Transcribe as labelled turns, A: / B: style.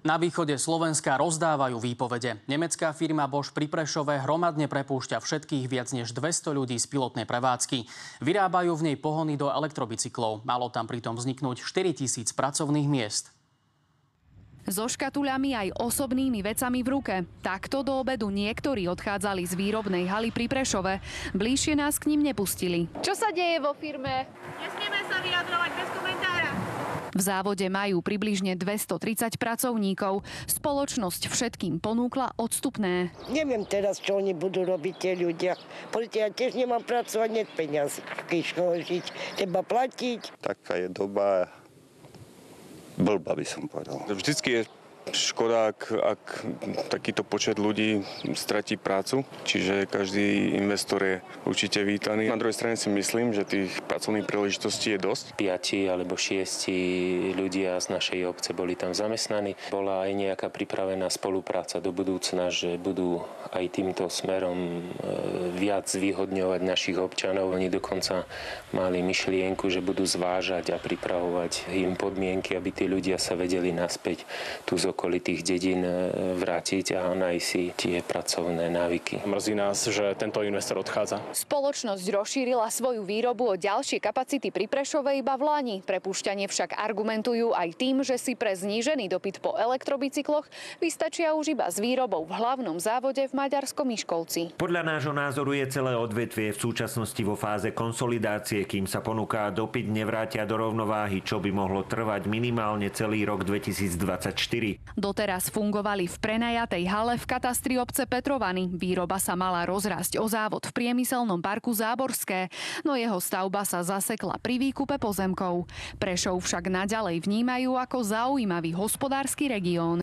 A: Na východe Slovenska rozdávajú výpovede. Nemecká firma Bosch pri Prešove hromadne prepúšťa všetkých viac než 200 ľudí z pilotnej prevádzky. Vyrábajú v nej pohony do elektrobicyklov. Malo tam pritom vzniknúť 4000 pracovných miest.
B: So škatuľami aj osobnými vecami v ruke. Takto do obedu niektorí odchádzali z výrobnej haly pri Prešove. Bližšie nás k ním nepustili.
C: Čo sa deje vo firme?
D: Nesmieme sa vyjadrovať bez komentára.
B: V závode majú približne 230 pracovníkov. Spoločnosť všetkým ponúkla odstupné.
E: Neviem teraz, čo oni budú robiť tie ľudia. Pozrite, ja tiež nemám pracovať, net peniazy, žiť, treba platiť.
F: Taká je doba blbá, by som povedal. Vždycky je škoda, ak takýto počet ľudí stratí prácu, čiže každý investor je určite vítaný. Na druhej strane si myslím, že tých pracovných príležitostí je dosť.
G: 5 alebo 6 ľudia z našej obce boli tam zamestnaní. Bola aj nejaká pripravená spolupráca do budúcna, že budú aj týmto smerom viac zvýhodňovať našich občanov. Oni dokonca mali myšlienku, že budú zvážať a pripravovať im podmienky, aby tí ľudia sa vedeli naspäť tu z okolitých dedín vrátiť a nájsť si tie pracovné návyky.
H: Mrzí nás, že tento investor odchádza.
C: Spoločnosť rozšírila svoju výrobu o ďalšie kapacity pri Prešove iba v lani. Prepúšťanie však argumentujú aj tým, že si pre znížený dopyt po elektrobicykloch vystačia už iba s výrobou v hlavnom závode v maďarskom Miškolci.
I: Podľa nášho názoru je celé odvetvie v súčasnosti vo fáze konsolidácie, kým sa ponúka a dopyt nevrátia do rovnováhy, čo by mohlo trvať minimálne celý rok 2024.
B: Doteraz fungovali v prenajatej hale v katastri obce Petrovany. Výroba sa mala rozrásť o závod v priemyselnom parku Záborské, no jeho stavba sa zasekla pri výkupe pozemkov. Prešov však naďalej vnímajú ako zaujímavý hospodársky región.